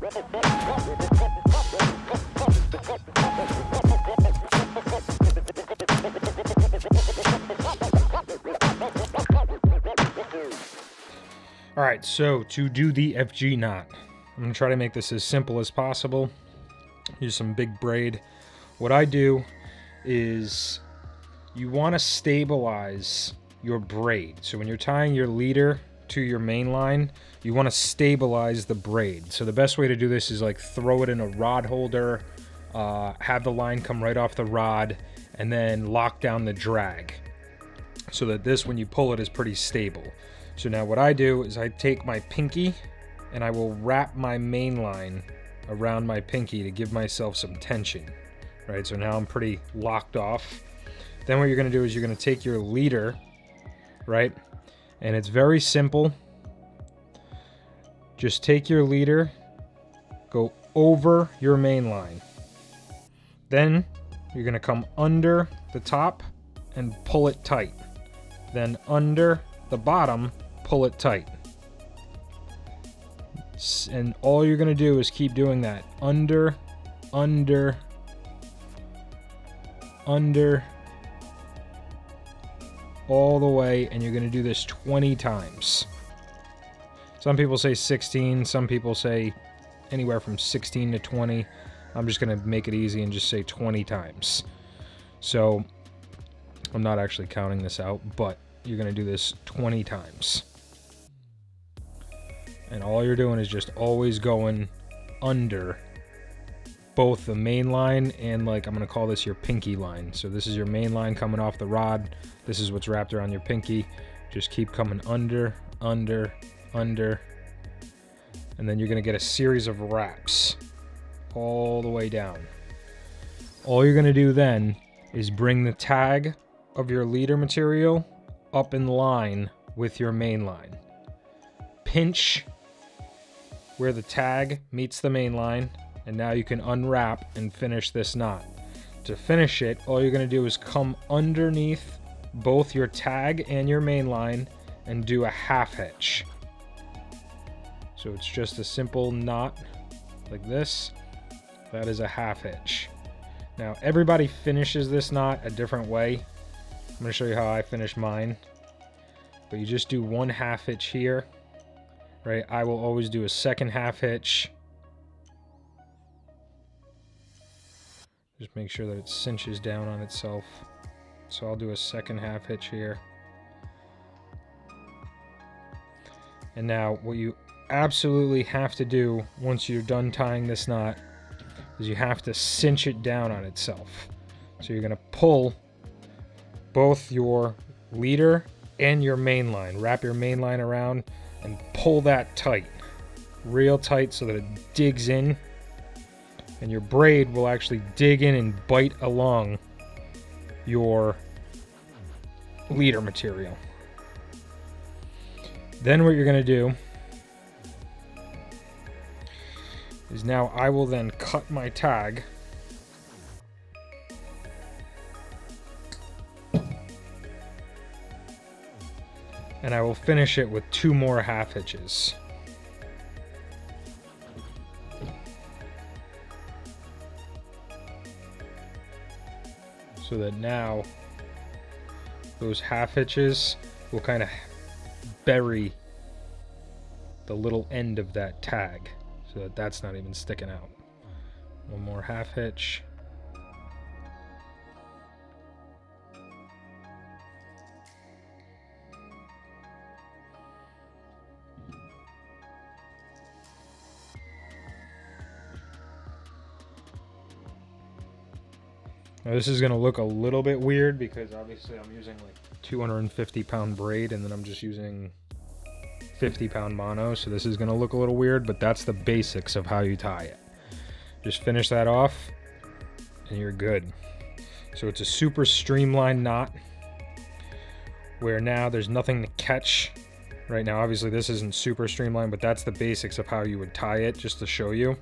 All right, so to do the FG knot, I'm gonna try to make this as simple as possible. Use some big braid. What I do is you want to stabilize your braid. So when you're tying your leader to your main line, you want to stabilize the braid. So the best way to do this is like throw it in a rod holder, have the line come right off the rod, and then lock down the drag so that this, when you pull it, is pretty stable. So now what I do is I take my pinky and I will wrap my main line around my pinky to give myself some tension, right? So now I'm pretty locked off. Then what you're gonna do is you're gonna take your leader, right? And it's very simple. Just take your leader, go over your main line. Then you're gonna come under the top and pull it tight. Then under the bottom, pull it tight. And all you're gonna do is keep doing that. Under, under, under, all the way, and you're gonna do this 20 times. Some people say 16, some people say anywhere from 16 to 20. I'm just gonna make it easy and just say 20 times. So I'm not actually counting this out, but you're gonna do this 20 times. And all you're doing is just always going under both the main line and, like, I'm gonna call this your pinky line. So this is your main line coming off the rod. This is what's wrapped around your pinky. Just keep coming under, under, under. And then you're gonna get a series of wraps all the way down. All you're gonna do then is bring the tag of your leader material up in line with your main line. Pinch where the tag meets the main line, and now you can unwrap and finish this knot. To finish it, all you're going to do is come underneath both your tag and your main line and do a half hitch. So it's just a simple knot like this. That is a half hitch. Now everybody finishes this knot a different way. I'm going to show you how I finish mine. But you just do one half hitch here. Right, I will always do a second half hitch. Just make sure that it cinches down on itself. So I'll do a second half hitch here. And now what you absolutely have to do once you're done tying this knot is you have to cinch it down on itself. So you're going to pull both your leader and your main line. Wrap your main line around and pull that tight, real tight, so that it digs in, and your braid will actually dig in and bite along your leader material. Then what you're going to do is now I will then cut my tag and I will finish it with 2 more half hitches. So that now those half hitches will kind of bury the little end of that tag so that that's not even sticking out. One more half hitch. Now this is going to look a little bit weird because obviously I'm using like 250-pound braid and then I'm just using 50-pound mono, so this is going to look a little weird, but that's the basics of how you tie it. Just finish that off and you're good. So it's a super streamlined knot where now there's nothing to catch. Right now obviously this isn't super streamlined, but that's the basics of how you would tie it, just to show you.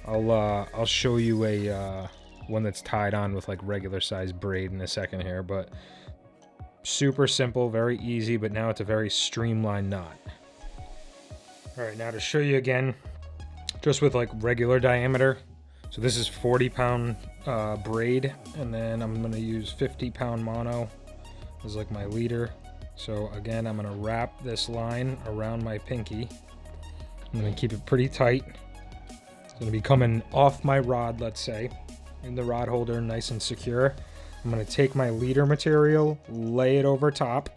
I'll show you a one that's tied on with like regular size braid in a second here, but super simple, very easy, but now it's a very streamlined knot. All right, now to show you again just with like regular diameter. So this is 40-pound braid, and then I'm gonna use 50-pound mono as like my leader. So again, I'm gonna wrap this line around my pinky. I'm gonna keep it pretty tight. It's gonna be coming off my rod, let's say, in the rod holder, nice and secure. I'm gonna take my leader material, lay it over top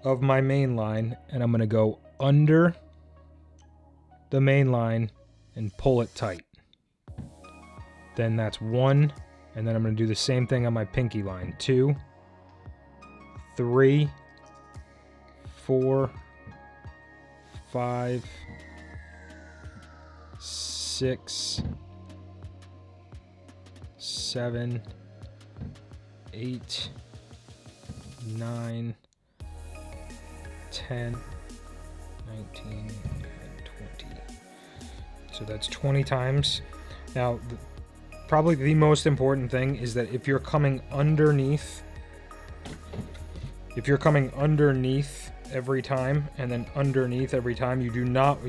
of my main line, and I'm gonna go under the main line and pull it tight. Then that's 1, and then I'm gonna do the same thing on my pinky line. 2, 3, 4, 5, 6, 7, 8, 9, 10, 19, and 20. So that's 20 times. Now, probably the most important thing is that if you're coming underneath, every time and then underneath every time, you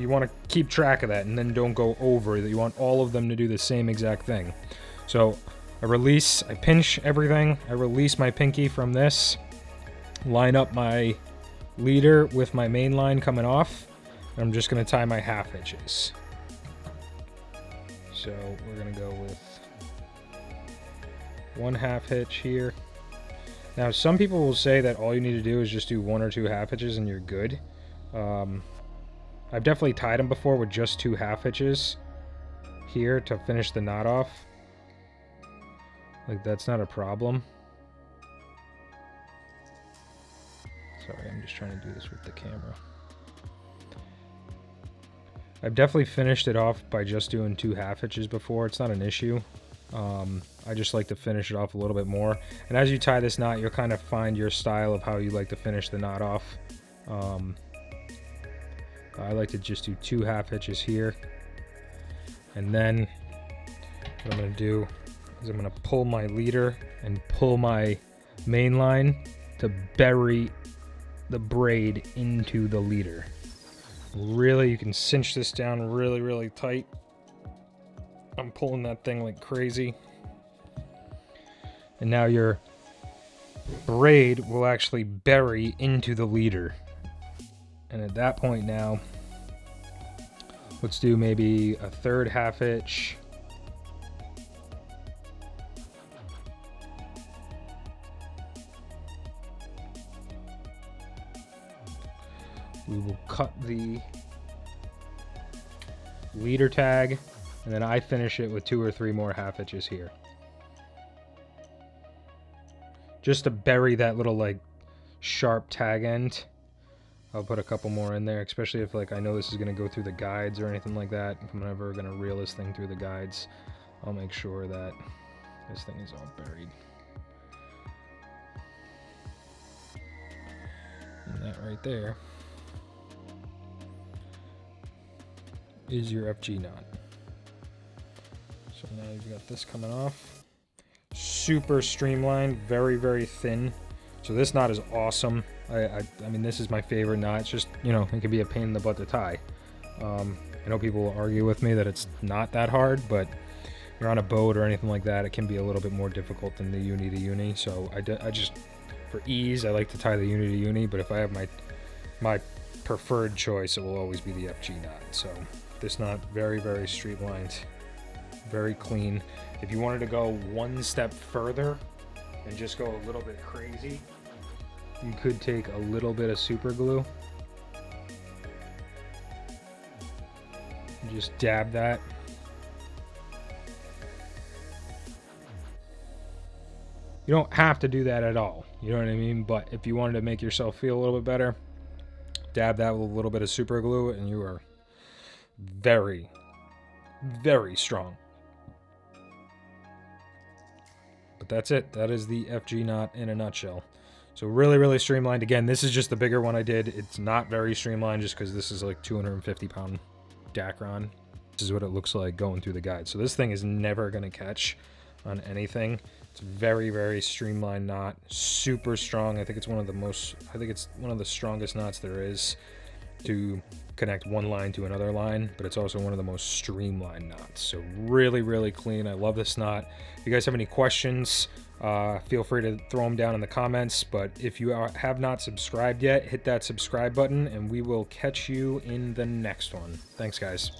want to keep track of that and then don't go over that. You want all of them to do the same exact thing. So I pinch everything, I release my pinky from this, line up my leader with my main line coming off, and I'm just going to tie my half hitches. So we're going to go with 1 half hitch here. Now, some people will say that all you need to do is just do 1 or 2 half hitches and you're good. I've definitely tied them before with just 2 half hitches here to finish the knot off. Like, that's not a problem. Sorry, I'm just trying to do this with the camera. I've definitely finished it off by just doing 2 half hitches before. It's not an issue. I just like to finish it off a little bit more. And as you tie this knot, you'll kind of find your style of how you like to finish the knot off. I like to just do 2 half hitches here. And then what I'm going to do is I'm going to pull my leader and pull my main line to bury the braid into the leader. Really, you can cinch this down really, really tight. I'm pulling that thing like crazy. And now your braid will actually bury into the leader. And at that point now, let's do maybe a 3rd half hitch. We will cut the leader tag, and then I finish it with 2 or 3 more half hitches here. Just to bury that little like sharp tag end. I'll put a couple more in there, especially if like I know this is going to go through the guides or anything like that. If I'm ever going to reel this thing through the guides, I'll make sure that this thing is all buried. And that right there is your FG knot. So now you've got this coming off. Super streamlined, very, very thin. So this knot is awesome. I mean, this is my favorite knot. It's just, you know, it can be a pain in the butt to tie. I know people will argue with me that it's not that hard, but you're on a boat or anything like that, it can be a little bit more difficult than the uni to uni. So I just, for ease, I like to tie the uni to uni, but if I have my preferred choice, it will always be the FG knot. So this knot, very, very streamlined, very clean. If you wanted to go one step further and just go a little bit crazy, you could take a little bit of super glue and just dab that. You don't have to do that at all, you know what I mean? But if you wanted to make yourself feel a little bit better, dab that with a little bit of super glue and you are very, very strong. But that's it. That is the FG knot in a nutshell. So really, really streamlined. Again, this is just the bigger one I did. It's not very streamlined just because this is like 250-pound Dacron. This is what it looks like going through the guide. So this thing is never going to catch on anything. It's very, very streamlined knot. Super strong. I think it's one of the strongest knots there is. to connect one line to another line, but it's also one of the most streamlined knots. So really, really clean. I love this knot. If you guys have any questions, feel free to throw them down in the comments. But if you have not subscribed yet, hit that subscribe button, and we will catch you in the next one. Thanks, guys.